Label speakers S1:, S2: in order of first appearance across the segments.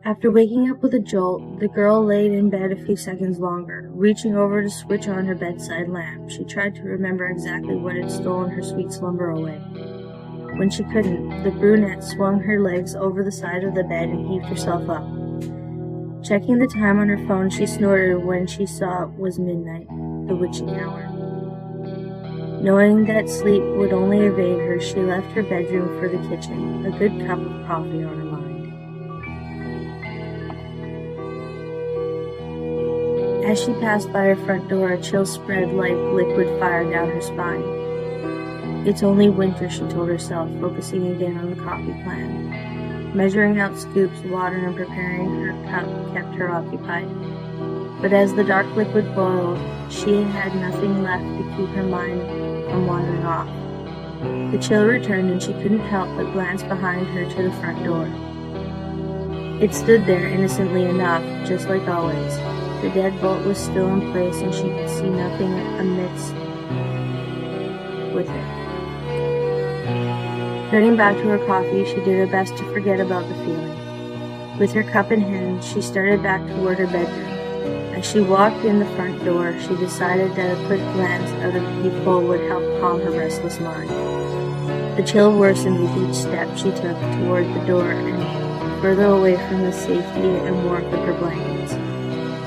S1: After waking up with a jolt, the girl laid in bed a few seconds longer. Reaching over to switch on her bedside lamp, she tried to remember exactly what had stolen her sweet slumber away. When she couldn't, the brunette swung her legs over the side of the bed and heaved herself up. Checking the time on her phone, she snorted when she saw it was midnight, the witching hour. Knowing that sleep would only evade her, she left her bedroom for the kitchen, a good cup of coffee on her mind. As she passed by her front door, a chill spread like liquid fire down her spine. It's only winter, she told herself, focusing again on the coffee plan. Measuring out scoops, water, and preparing her cup kept her occupied. But as the dark liquid boiled, she had nothing left to keep her mind from wandering off. The chill returned, and she couldn't help but glance behind her to the front door. It stood there innocently enough, just like always. The deadbolt was still in place, and she could see nothing amiss with it. Turning back to her coffee, she did her best to forget about the feeling. With her cup in hand, she started back toward her bedroom. As she walked in the front door, she decided that a quick glance out of the peephole would help calm her restless mind. The chill worsened with each step she took toward the door and further away from the safety and warmth of her blankets.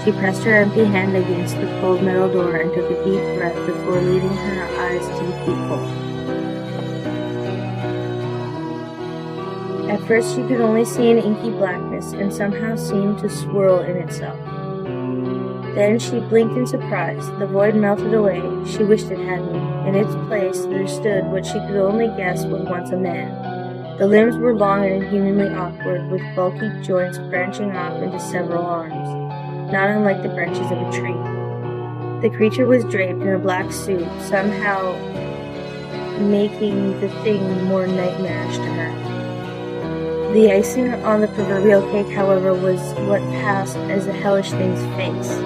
S1: She pressed her empty hand against the cold metal door and took a deep breath before leading her eyes to the peephole. At first she could only see an inky blackness and somehow seemed to swirl in itself. Then she blinked in surprise. The void melted away. She wished it hadn't. In its place there stood what she could only guess was once a man. The limbs were long and inhumanly awkward, with bulky joints branching off into several arms, not unlike the branches of a tree. The creature was draped in a black suit, somehow making the thing more nightmarish to her. The icing on the proverbial cake, however, was what passed as the hellish thing's face.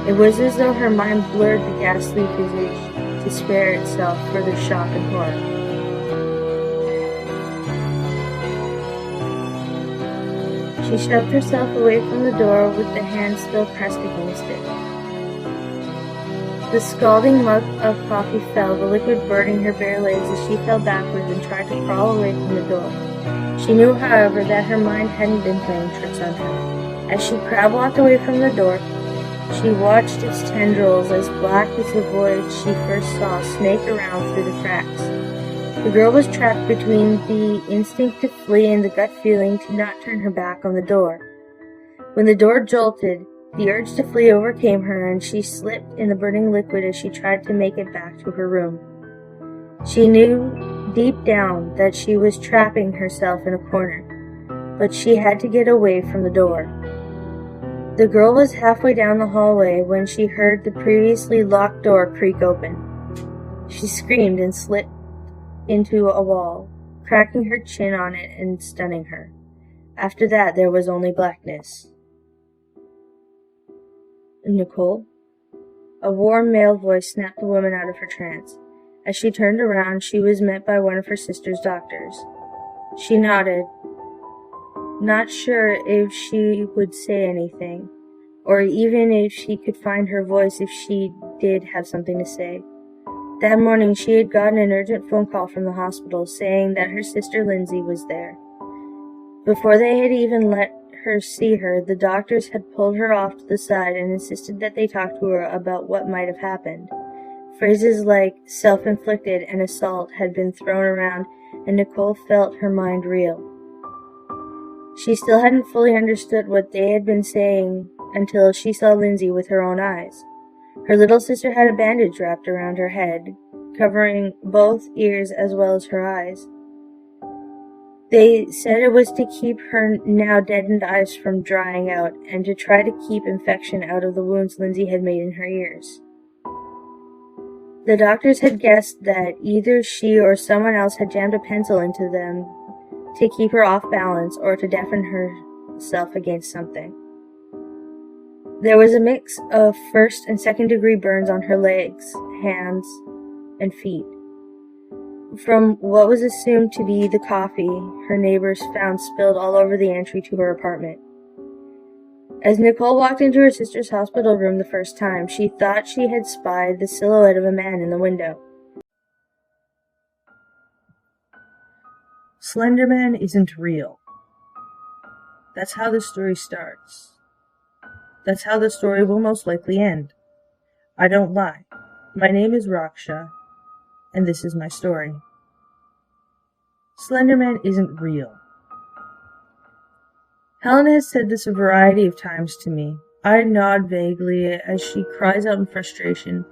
S1: It was as though her mind blurred the ghastly visage to spare itself further shock and horror. She shoved herself away from the door with the hand still pressed against it. The scalding mug of coffee fell, the liquid burning her bare legs as she fell backwards and tried to crawl away from the door. She knew, however, that her mind hadn't been playing tricks on her. As she crab-walked away from the door, she watched its tendrils, as black as the void she first saw, snake around through the cracks. The girl was trapped between the instinct to flee and the gut feeling to not turn her back on the door. When the door jolted, the urge to flee overcame her, and she slipped in the burning liquid as she tried to make it back to her room. She knew deep down that she was trapping herself in a corner, but she had to get away from the door. The girl was halfway down the hallway when she heard the previously locked door creak open. She screamed and slipped into a wall, cracking her chin on it and stunning her. After that, there was only blackness. Nicole? A warm male voice snapped the woman out of her trance. As she turned around, she was met by one of her sister's doctors. She nodded, not sure if she would say anything, or even if she could find her voice if she did have something to say. That morning she had gotten an urgent phone call from the hospital saying that her sister Lindsay was there. Before they had even let her see her, the doctors had pulled her off to the side and insisted that they talk to her about what might have happened. Phrases like self-inflicted and assault had been thrown around, and Nicole felt her mind reel. She still hadn't fully understood what they had been saying until she saw Lindsay with her own eyes. Her little sister had a bandage wrapped around her head, covering both ears as well as her eyes. They said it was to keep her now deadened eyes from drying out, and to try to keep infection out of the wounds Lindsay had made in her ears. The doctors had guessed that either she or someone else had jammed a pencil into them to keep her off balance or to deafen herself against something. There was a mix of first and second degree burns on her legs, hands, and feet. From what was assumed to be the coffee her neighbors found spilled all over the entry to her apartment. As Nicole walked into her sister's hospital room the first time, she thought she had spied the silhouette of a man in the window.
S2: Slenderman isn't real. That's how the story starts. That's how the story will most likely end. I don't lie. My name is Raksha, and this is my story. Slenderman isn't real. Helen has said this a variety of times to me. I nod vaguely as she cries out in frustration.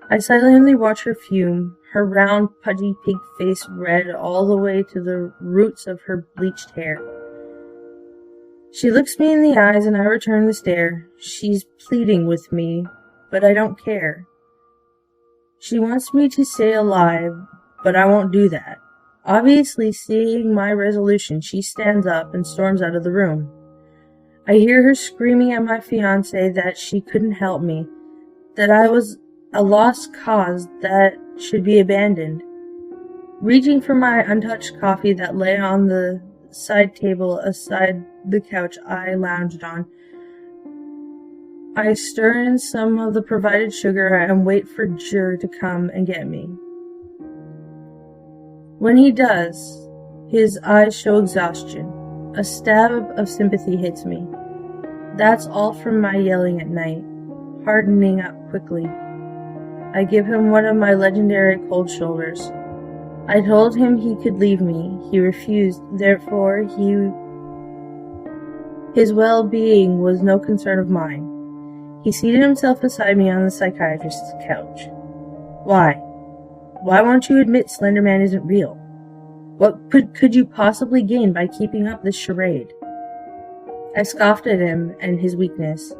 S2: I silently watch her fume, her round, pudgy pig face red all the way to the roots of her bleached hair. She looks me in the eyes and I return the stare. She's pleading with me, but I don't care. She wants me to stay alive, but I won't do that. Obviously, seeing my resolution, she stands up and storms out of the room. I hear her screaming at my fiancé that she couldn't help me, that I was a lost cause that should be abandoned. Reaching for my untouched coffee that lay on the side table aside the couch I lounged on, I stir in some of the provided sugar and wait for Jur to come and get me. When he does, his eyes show exhaustion. A stab of sympathy hits me. That's all from my yelling at night, hardening up quickly. I give him one of my legendary cold shoulders. I told him he could leave me. He refused, therefore his well-being was no concern of mine. He seated himself beside me on the psychiatrist's couch. Why? Why won't you admit Slenderman isn't real? What could you possibly gain by keeping up this charade? I scoffed at him and his weakness.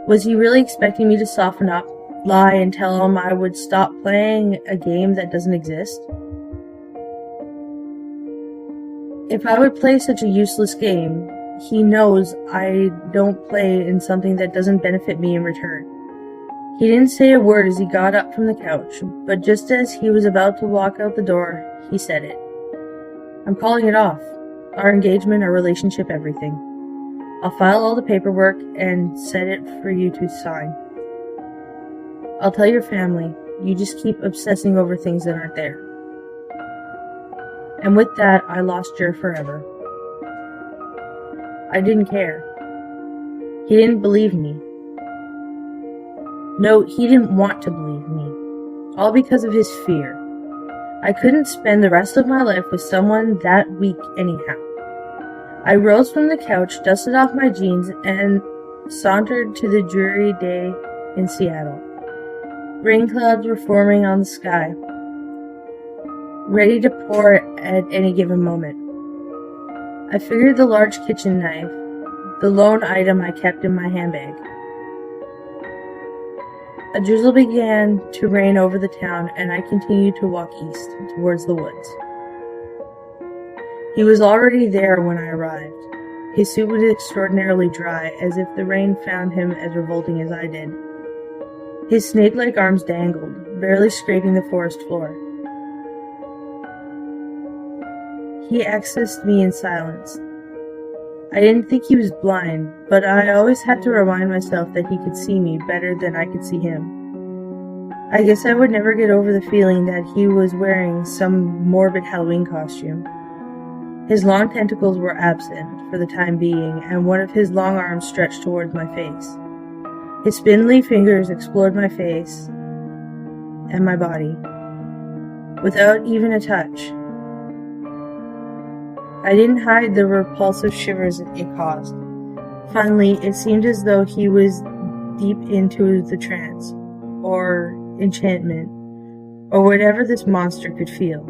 S2: Was he really expecting me to soften up, lie, and tell him I would stop playing a game that doesn't exist? If I would play such a useless game, he knows I don't play in something that doesn't benefit me in return. He didn't say a word as he got up from the couch, but just as he was about to walk out the door, he said it. I'm calling it off. Our engagement, our relationship, everything. I'll file all the paperwork and set it for you to sign. I'll tell your family. You just keep obsessing over things that aren't there. And with that, I lost Jer forever. I didn't care. He didn't believe me. No, he didn't want to believe me. All because of his fear. I couldn't spend the rest of my life with someone that weak anyhow. I rose from the couch, dusted off my jeans, and sauntered to the dreary day in Seattle. Rain clouds were forming on the sky, ready to pour at any given moment. I figured the large kitchen knife, the lone item I kept in my handbag. A drizzle began to rain over the town, and I continued to walk east, towards the woods. He was already there when I arrived. His suit was extraordinarily dry, as if the rain found him as revolting as I did. His snake-like arms dangled, barely scraping the forest floor. He accessed me in silence. I didn't think he was blind, but I always had to remind myself that he could see me better than I could see him. I guess I would never get over the feeling that he was wearing some morbid Halloween costume. His long tentacles were absent for the time being, and one of his long arms stretched towards my face. His spindly fingers explored my face and my body, without even a touch. I didn't hide the repulsive shivers it caused. Finally, it seemed as though he was deep into the trance, or enchantment, or whatever this monster could feel.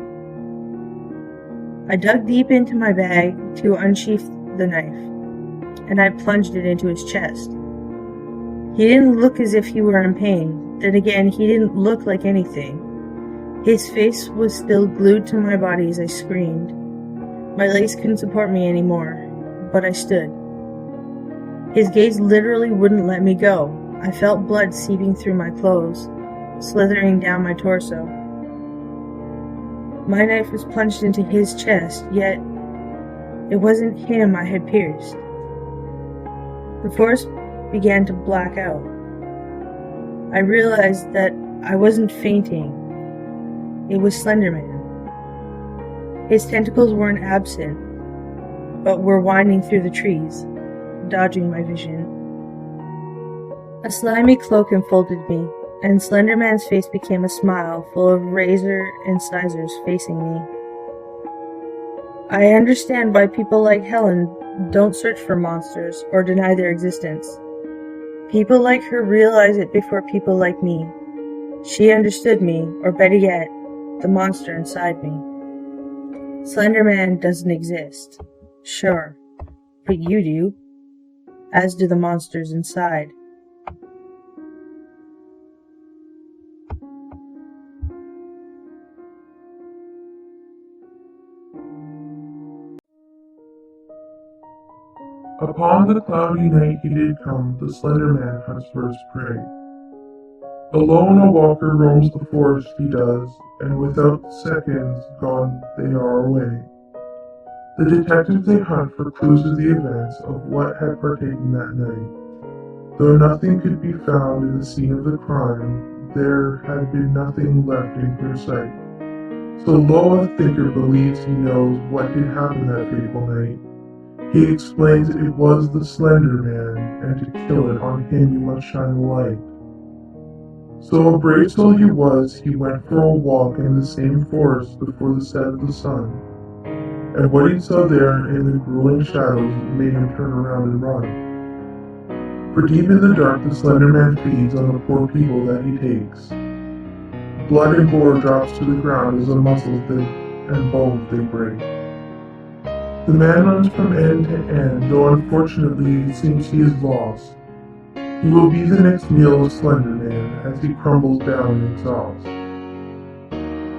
S2: I dug deep into my bag to unsheath the knife, and I plunged it into his chest. He didn't look as if he were in pain. Then again, he didn't look like anything. His face was still glued to my body as I screamed. My legs couldn't support me anymore, but I stood. His gaze literally wouldn't let me go. I felt blood seeping through my clothes, slithering down my torso. My knife was plunged into his chest, yet it wasn't him I had pierced. The forest began to black out. I realized that I wasn't fainting. It was Slenderman. His tentacles weren't absent, but were winding through the trees, dodging my vision. A slimy cloak enfolded me, and Slenderman's face became a smile full of razor incisors facing me. I understand why people like Helen don't search for monsters or deny their existence. People like her realize it before people like me. She understood me, or better yet, the monster inside me. Slenderman doesn't exist. Sure, but you do, as do the monsters inside.
S3: Upon the cloudy night he did come, the slender man hunts for his prey. Alone a walker roams the forest he does, and without seconds gone they are away. The detectives they hunt for clues of the events of what had partaken that night. Though nothing could be found in the scene of the crime, there had been nothing left in clear sight. So lo a thinker believes he knows what did happen that fateful night. He explains it was the Slender Man, and to kill it on him you must shine the light. So a brave soul he was, he went for a walk in the same forest before the set of the sun. And what he saw there in the grueling shadows made him turn around and run. For deep in the dark the Slender Man feeds on the poor people that he takes. Blood and gore drops to the ground as the muscles and bones they break. The man runs from end to end, though unfortunately it seems he is lost. He will be the next meal of Slender Man as he crumbles down in exhaust.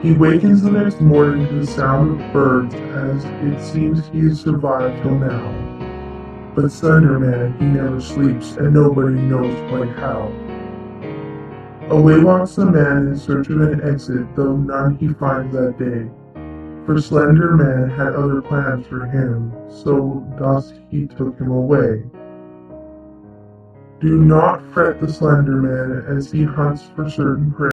S3: He wakens the next morning to the sound of birds as it seems he has survived till now. But Slender Man, he never sleeps and nobody knows quite how. Away walks the man in search of an exit, though none he finds that day. For Slender Man had other plans for him, so thus he took him away. Do not fret the Slender Man as he hunts for certain prey.